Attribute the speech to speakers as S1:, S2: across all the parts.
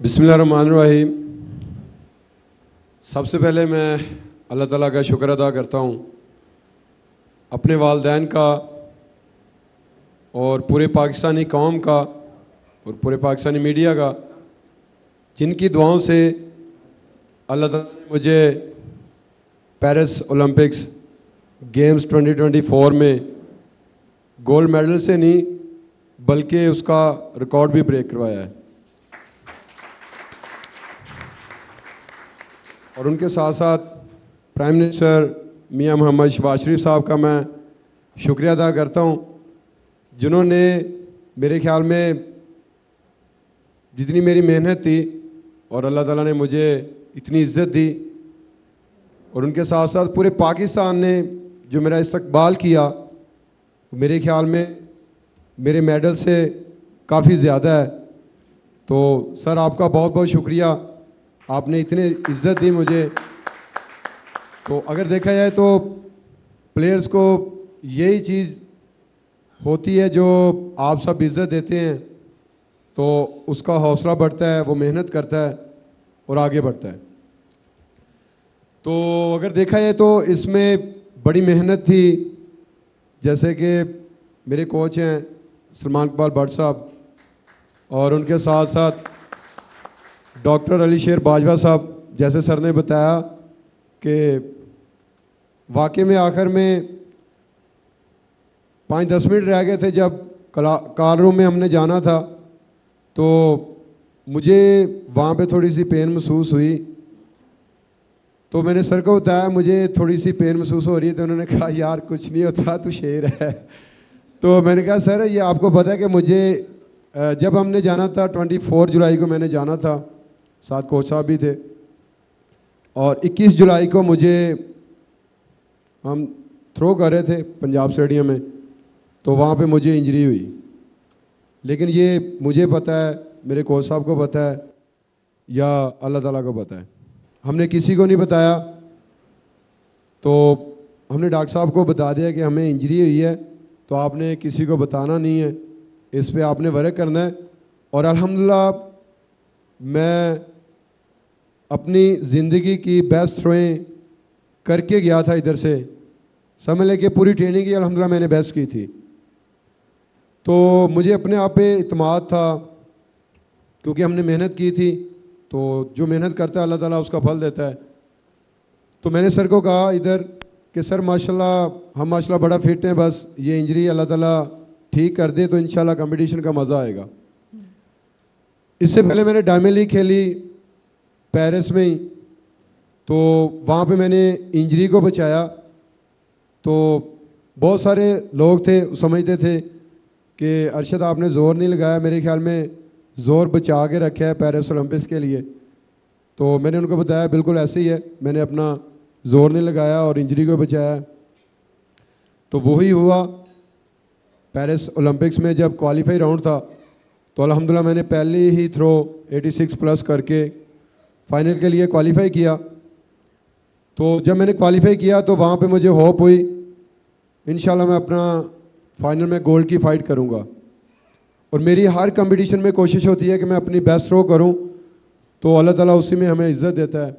S1: बिस्मिल्लाहिर्रहमानिर्रहीम। सबसे पहले मैं अल्लाह ताला का शुक्र अदा करता हूँ अपने वालिदैन का और पूरे पाकिस्तानी कौम का और पूरे पाकिस्तानी मीडिया का, जिनकी दुआओं से अल्लाह ताला ने मुझे पेरिस ओलंपिक्स गेम्स 2024 में गोल्ड मेडल से नहीं बल्कि उसका रिकॉर्ड भी ब्रेक करवाया है। और उनके साथ साथ प्राइम मिनिस्टर मियां मोहम्मद शहबाज शरीफ साहब का मैं शुक्रिया अदा करता हूं, जिन्होंने मेरे ख्याल में जितनी मेरी मेहनत थी और अल्लाह ताला ने मुझे इतनी इज़्ज़त दी, और उनके साथ साथ पूरे पाकिस्तान ने जो मेरा इस्तकबाल किया, मेरे ख्याल में मेरे मेडल से काफ़ी ज़्यादा है। तो सर आपका बहुत बहुत शुक्रिया, आपने इतनी इज़्ज़त दी मुझे। तो अगर देखा जाए तो प्लेयर्स को यही चीज़ होती है जो आप सब इज़्ज़त देते हैं, तो उसका हौसला बढ़ता है, वो मेहनत करता है और आगे बढ़ता है। तो अगर देखा जाए तो इसमें बड़ी मेहनत थी, जैसे कि मेरे कोच हैं सलमान इकबाल भट्ट साहब, और उनके साथ साथ डॉक्टर अली शेर बाजवा साहब। जैसे सर ने बताया कि वाकई में आखिर में 5-10 मिनट रह गए थे जब कार रूम में हमने जाना था, तो मुझे वहाँ पे थोड़ी सी पेन महसूस हुई। तो मैंने सर को बताया मुझे थोड़ी सी पेन महसूस हो रही है, तो उन्होंने कहा यार कुछ नहीं होता, तू शेर है। तो मैंने कहा सर ये आपको पता है कि मुझे जब हमने जाना था 24 जुलाई को मैंने जाना था, साथ कोच साहब भी थे, और 21 जुलाई को मुझे हम थ्रो कर रहे थे पंजाब स्टेडियम में, तो वहाँ पे मुझे इंजरी हुई। लेकिन ये मुझे पता है, मेरे कोच साहब को पता है, या अल्लाह ताला को पता है, हमने किसी को नहीं बताया। तो हमने डॉक्टर साहब को बता दिया कि हमें इंजरी हुई है, तो आपने किसी को बताना नहीं है, इस पे आपने वर्क करना है। और अल्हम्दुलिल्लाह मैं अपनी ज़िंदगी की बेस्ट थ्रोएं करके गया था इधर से, समझ लें कि पूरी ट्रेनिंग की अल्हम्दुलिल्लाह मैंने बेस्ट की थी। तो मुझे अपने आप पे इत्मीनान था, क्योंकि हमने मेहनत की थी, तो जो मेहनत करता है अल्लाह ताला उसका फल देता है। तो मैंने सर को कहा इधर कि सर माशाल्लाह हम माशाल्लाह बड़ा फिट हैं, बस ये इंजरी अल्लाह ताला ठीक कर दे तो इंशाल्लाह कंपटीशन का मज़ा आएगा। इससे पहले मैंने डायमंड लीग खेली पेरिस में ही, तो वहाँ पे मैंने इंजरी को बचाया। तो बहुत सारे लोग थे समझते थे कि अरशद आपने ज़ोर नहीं लगाया, मेरे ख्याल में ज़ोर बचा के रखा है पेरिस ओलंपिक्स के लिए। तो मैंने उनको बताया बिल्कुल ऐसे ही है, मैंने अपना ज़ोर नहीं लगाया और इंजरी को बचाया। तो वही हुआ पेरिस ओलंपिक्स में जब क्वालिफाई राउंड था, तो अल्हम्दुलिल्लाह मैंने पहले ही थ्रो 86 प्लस करके फाइनल के लिए क्वालिफाई किया। तो जब मैंने क्वालिफाई किया तो वहाँ पे मुझे होप हुई इंशाल्लाह मैं अपना फाइनल में गोल्ड की फ़ाइट करूँगा। और मेरी हर कंपटीशन में कोशिश होती है कि मैं अपनी बेस्ट थ्रो करूँ, तो अल्लाह ताला उसी में हमें इज़्ज़त देता है।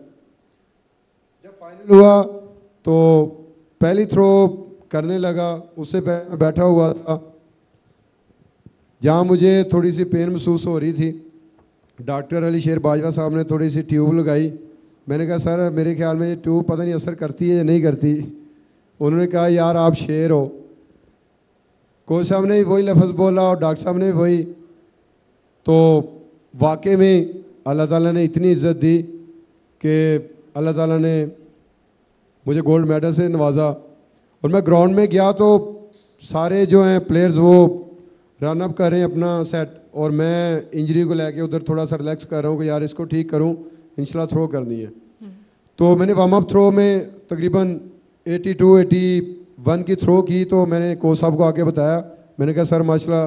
S1: जब फाइनल हुआ तो पहली थ्रो करने लगा, उससे मैं बैठा हुआ था जहाँ मुझे थोड़ी सी पेन महसूस हो रही थी। डॉक्टर अली शेर बाजवा साहब ने थोड़ी सी ट्यूब लगाई। मैंने कहा सर मेरे ख्याल में ये ट्यूब पता नहीं असर करती है या नहीं करती। उन्होंने कहा यार आप शेर हो। कोच साहब ने भी वही लफ्ज़ बोला और डॉक्टर साहब ने भी वही। तो वाकई में अल्लाह ताला ने इतनी इज़्ज़त दी कि अल्लाह ताला ने मुझे गोल्ड मेडल से नवाजा। और मैं ग्राउंड में गया तो सारे जो हैं प्लेयर्स वो रन अप कर रहे हैं अपना सेट, और मैं इंजरी को लेके उधर थोड़ा सा रिलैक्स कर रहा हूँ कि यार इसको ठीक करूँ, इंशाल्लाह थ्रो करनी है। तो मैंने वार्म अप थ्रो में तकरीबन 82-81 की थ्रो की। तो मैंने कोच साहब को आके बताया, मैंने कहा सर माशाल्लाह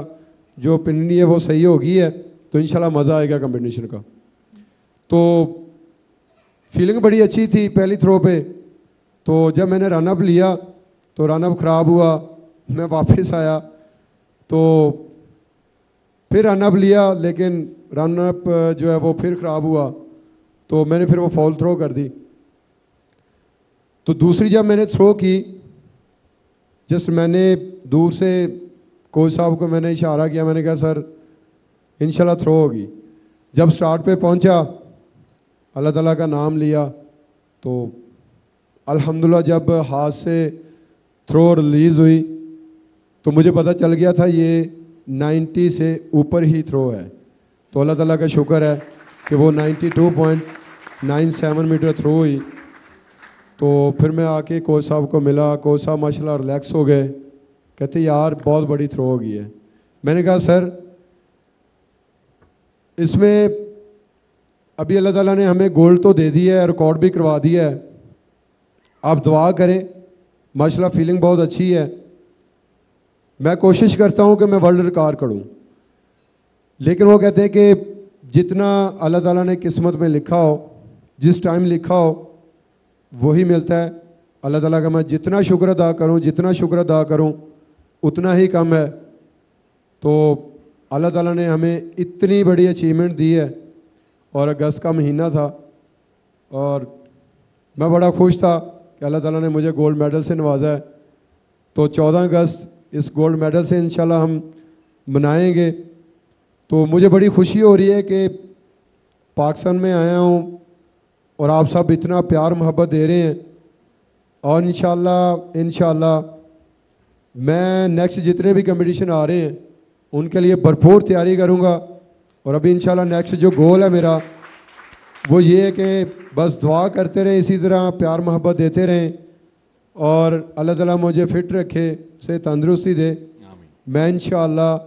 S1: जो पिन्नी है वो सही हो गई है, तो इंशाल्लाह मज़ा आएगा कंपटीशन का। तो फीलिंग बड़ी अच्छी थी पहली थ्रो पे। तो जब मैंने रन अप लिया तो रन अप ख़राब हुआ, मैं वापस आया तो फिर रन अप लिया, लेकिन रन अप जो है वो फिर ख़राब हुआ, तो मैंने फिर वो फॉल थ्रो कर दी। तो दूसरी जब मैंने थ्रो की, जस्ट मैंने दूर से कोच साहब को मैंने इशारा किया, मैंने कहा सर इंशाल्लाह थ्रो होगी। जब स्टार्ट पे पहुंचा, अल्लाह ताला का नाम लिया, तो अल्हम्दुलिल्लाह जब हाथ से थ्रो रिलीज़ हुई तो मुझे पता चल गया था ये 90 से ऊपर ही थ्रो है। तो अल्लाह ताला का शुक्र है कि वो 92.97 मीटर थ्रो हुई। तो फिर मैं आके कोच साहब को मिला, कोच साहब माशाल्लाह रिलैक्स हो गए, कहते यार बहुत बड़ी थ्रो हो गई है। मैंने कहा सर इसमें अभी अल्लाह ताला ने हमें गोल्ड तो दे दी है, रिकॉर्ड भी करवा दिया है, आप दुआ करें, माशाल्लाह फीलिंग बहुत अच्छी है। मैं कोशिश करता हूं कि मैं वर्ल्ड रिकॉर्ड करूं, लेकिन वो कहते हैं कि जितना अल्लाह ताला ने किस्मत में लिखा हो, जिस टाइम लिखा हो वही मिलता है। अल्लाह ताला का मैं जितना शुक्र अदा करूं, जितना शुक्र अदा करूं उतना ही कम है। तो अल्लाह ताला ने हमें इतनी बड़ी अचीवमेंट दी है, और अगस्त का महीना था और मैं बड़ा खुश था कि अल्लाह ताला ने मुझे गोल्ड मेडल से नवाजा है। तो 14 अगस्त इस गोल्ड मेडल से इंशाल्लाह हम मनाएंगे। तो मुझे बड़ी खुशी हो रही है कि पाकिस्तान में आया हूँ और आप सब इतना प्यार मोहब्बत दे रहे हैं, और इंशाल्लाह मैं नेक्स्ट जितने भी कंपटीशन आ रहे हैं उनके लिए भरपूर तैयारी करूँगा। और अभी इंशाल्लाह नेक्स्ट जो गोल है मेरा वो ये है कि बस दुआ करते रहें, इसी तरह प्यार मोहब्बत देते रहें, और अल्लाह ताला मुझे फ़िट रखे, से तंदुरुस्ती दे। मैं इंशाल्लाह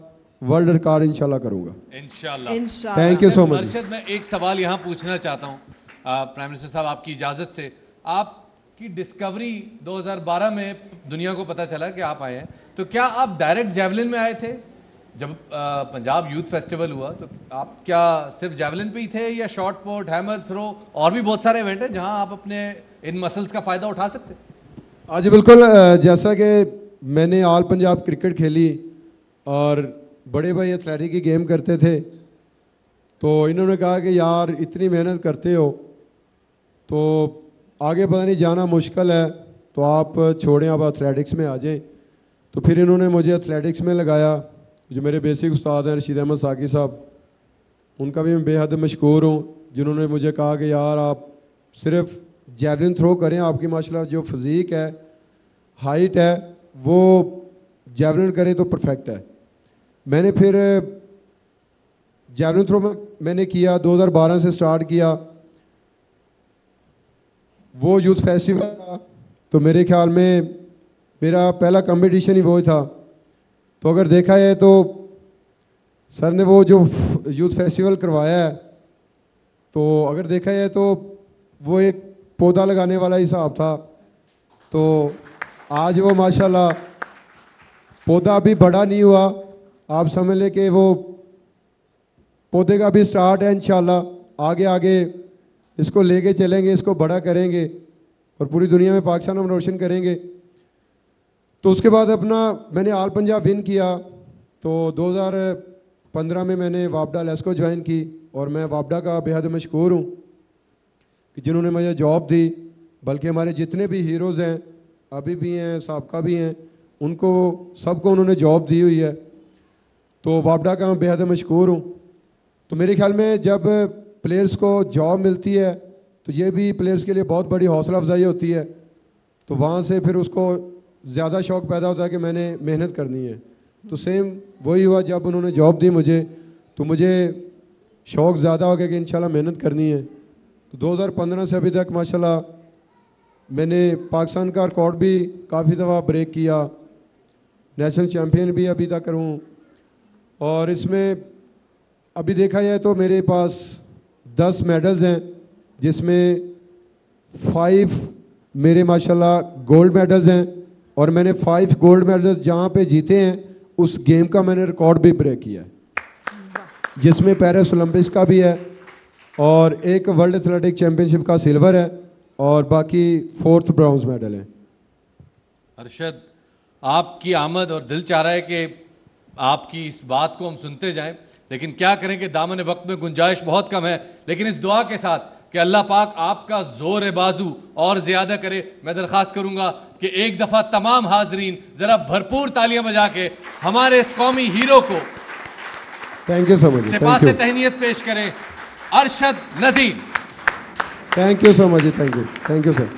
S1: वर्ल्ड रिकॉर्ड इंशाल्लाह करूँगा इंशाल्लाह। Thank you so much.
S2: Arshad, मैं एक सवाल यहाँ पूछना चाहता हूँ प्राइम मिनिस्टर साहब, आपकी इजाज़त से। आपकी डिस्कवरी 2012 में दुनिया को पता चला कि आप आए हैं, तो क्या आप डायरेक्ट जैवलिन में आए थे? जब पंजाब यूथ फेस्टिवल हुआ तो आप क्या सिर्फ जैवलिन पे ही थे, या शॉर्ट पुट, हैमर थ्रो, और भी बहुत सारे इवेंट हैं जहां आप अपने इन मसल्स का फ़ायदा उठा सकते?
S1: हाँ जी बिल्कुल। जैसा कि मैंने ऑल पंजाब क्रिकेट खेली और बड़े भाई एथलेटिक की गेम करते थे, तो इन्होंने कहा कि यार इतनी मेहनत करते हो तो आगे पता नहीं जाना मुश्किल है, तो आप छोड़ें, आप एथलेटिक्स में आ जाएं। तो फिर इन्होंने मुझे एथलेटिक्स में लगाया। जो मेरे बेसिक उस्ताद हैं रशीद अहमद साकी साहब, उनका भी मैं बेहद मशकूर हूँ, जिन्होंने मुझे कहा कि यार आप सिर्फ जैवलिन थ्रो करें, आपकी माशाल्लाह जो फिज़ीक है, हाइट है, वो जैवलिन करें तो परफेक्ट है। मैंने फिर जैवलिन थ्रो मैंने किया, 2012 से स्टार्ट किया। वो यूथ फेस्टिवल था, तो मेरे ख्याल में मेरा पहला कंपटीशन ही वो था। तो अगर देखा है तो सर ने वो जो यूथ फेस्टिवल करवाया है, तो अगर देखा है तो वो एक पौधा लगाने वाला हिसाब था। तो आज वो माशाल्लाह पौधा अभी बड़ा नहीं हुआ, आप समझ लें कि वो पौधे का भी स्टार्ट है। इंशाल्लाह आगे आगे इसको लेके चलेंगे, इसको बड़ा करेंगे और पूरी दुनिया में पाकिस्तान हम रोशन करेंगे। तो उसके बाद अपना मैंने ऑल पंजाब विन किया। तो 2015 में मैंने वापडा लेस्को ज्वाइन की, और मैं वापडा का बेहद मशकूर हूँ कि जिन्होंने मुझे जॉब दी। बल्कि हमारे जितने भी हीरोज़ हैं, अभी भी हैं, साबका भी हैं, उनको सबको उन्होंने जॉब दी हुई है। तो वापडा का मैं बेहद मशकूर हूँ। तो मेरे ख्याल में जब प्लेयर्स को जॉब मिलती है तो ये भी प्लेयर्स के लिए बहुत बड़ी हौसला अफजाई होती है। तो वहाँ से फिर उसको ज़्यादा शौक़ पैदा होता है कि मैंने मेहनत करनी है। तो सेम वही हुआ, जब उन्होंने जॉब दी मुझे, तो मुझे शौक़ ज़्यादा हो गया कि इंशाल्लाह मेहनत करनी है। तो 2015 से अभी तक माशाल्लाह मैंने पाकिस्तान का रिकॉर्ड भी काफ़ी दफ़ा ब्रेक किया, नेशनल चैम्पियन भी अभी तक हूँ। और इसमें अभी देखा जाए तो मेरे पास 10 मेडल्स हैं, जिसमें 5 मेरे माशाल्लाह गोल्ड मेडल्स हैं, और मैंने 5 गोल्ड मेडल्स जहाँ पे जीते हैं उस गेम का मैंने रिकॉर्ड भी ब्रेक किया है, जिसमें पेरिस ओलंपिक्स का भी है, और एक वर्ल्ड एथलेटिक चैम्पियनशिप का सिल्वर है, और बाकी 4th ब्रॉन्ज मेडल है।
S2: अरशद, आपकी आमद और दिल चाह रहा है कि आपकी इस बात को हम सुनते जाएं। लेकिन क्या करें कि दामन वक्त में गुंजाइश बहुत कम है। लेकिन इस दुआ के साथ कि अल्लाह पाक आपका जोर बाजू और ज्यादा करे, मैं दरख्वास्त करूंगा कि एक दफा तमाम हाजरीन जरा भरपूर तालियां बजा के हमारे इस कौमी हीरो को
S1: थैंक यू सो मच,
S2: सिपा
S1: थैंक
S2: से
S1: यू,
S2: तहनीयत पेश करें। Arshad Nadeem.
S1: Thank you so much, thank you sir.